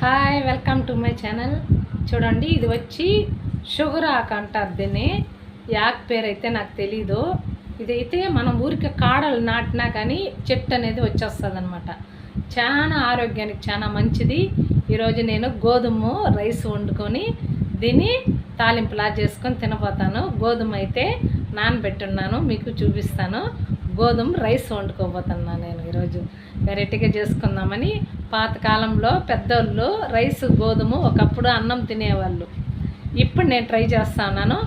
Hi welcome to my channel. చూడండి, ఇది వచ్చి షుగర్ ఆకు అంటారు. దీన్ని ఈ ఆకు పేరు అయితే నాకు తెలీదు. ఇదైతే మనం ఊరికి కాడలు నాటినా కానీ చెట్టు అనేది వచ్చేస్తుంది అనమాట. చాలా ఆరోగ్యానికి చాలా మంచిది. ఈరోజు నేను గోధుమ రైస్ వండుకొని దీన్ని తాలింపులా చేసుకొని తినబోతాను. గోధుమ అయితే నానబెట్టున్నాను, మీకు చూపిస్తాను. గోధుమ రైస్ వండుకోబోతున్నాను నేను ఈరోజు. వెరైటీగా చేసుకుందామని. పాతకాలంలో పెద్దోళ్ళు రైస్ గోధుమ ఒకప్పుడు అన్నం తినేవాళ్ళు. ఇప్పుడు నేను ట్రై చేస్తున్నాను.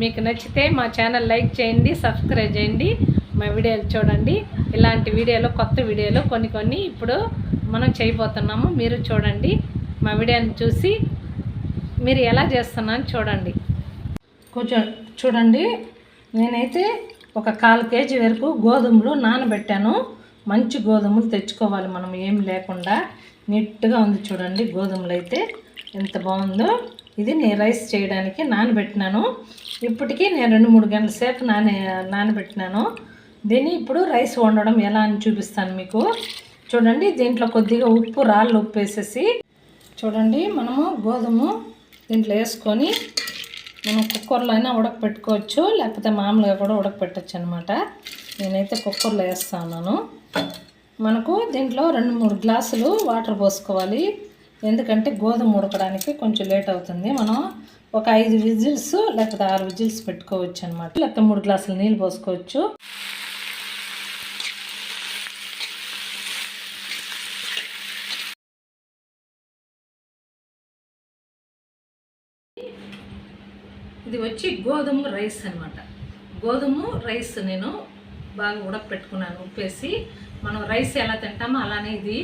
మీకు నచ్చితే మా ఛానల్ లైక్ చేయండి, సబ్స్క్రైబ్ చేయండి, మా వీడియోలు చూడండి. ఇలాంటి వీడియోలు, కొత్త వీడియోలు కొన్ని ఇప్పుడు మనం చేయబోతున్నాము. మీరు చూడండి, మా వీడియోని చూసి మీరు ఎలా చేస్తున్నాను చూడండి. కొంచెం చూడండి, నేనైతే ఒక 1/4 కేజీ వరకు గోధుమలు నానబెట్టాను. మంచి గోధుమలు తెచ్చుకోవాలి మనం, ఏం లేకుండా. నీట్గా ఉంది చూడండి, గోధుమలు అయితే ఎంత బాగుందో. ఇది నేను రైస్ చేయడానికి నానబెట్టినాను. ఇప్పటికీ నేను 2-3 గంటల సేపు నానబెట్టినాను. దీన్ని ఇప్పుడు రైస్ వండడం ఎలా అని చూపిస్తాను మీకు. చూడండి, దీంట్లో కొద్దిగా ఉప్పు, రాళ్ళు ఉప్పు వేసేసి చూడండి, మనము గోధుమ దీంట్లో వేసుకొని మనం కుక్కర్లో అయినా ఉడకపెట్టుకోవచ్చు, లేకపోతే మామూలుగా కూడా ఉడకపెట్టచ్చు అనమాట. నేనైతే కుక్కర్లో వేస్తా ఉన్నాను. మనకు దీంట్లో 2-3 గ్లాసులు వాటర్ పోసుకోవాలి. ఎందుకంటే గోధుమ ఉడకడానికి కొంచెం లేట్ అవుతుంది. మనం ఒక 5 విజిల్స్ లేకపోతే 6 విజిల్స్ పెట్టుకోవచ్చు అనమాట. లేకపోతే 3 గ్లాసులు నీళ్ళు పోసుకోవచ్చు. ఇది వచ్చి గోధుమ రైస్ అనమాట. గోధుమ రైస్ నేను బాగా ఉడకపెట్టుకున్నాను ఉప్పేసి. మనం రైస్ ఎలా తింటామో అలానే ఇది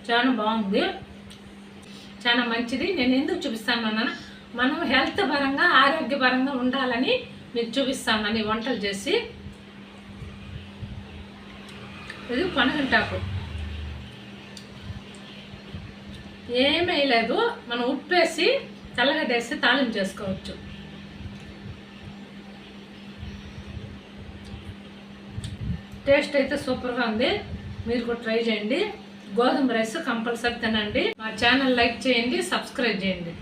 చాలా బాగుంది, చాలా మంచిది. నేను ఎందుకు చూపిస్తాను అన్న, మనం హెల్త్ పరంగా, ఆరోగ్యపరంగా ఉండాలని మీకు చూపిస్తానని వంటలు చేసి. ఇది పనగంటాకు ఏమీ లేదు, మనం ఉప్పేసి చల్లగడ్డ వేసి తాలింపు చేసుకోవచ్చు. టేస్ట్ అయితే సూపర్గా ఉంది. మీరు కూడా ట్రై చేయండి. గోధుమ రైస్ కంపల్సరీ తినండి. మా ఛానల్ లైక్ చేయండి, సబ్స్క్రైబ్ చేయండి.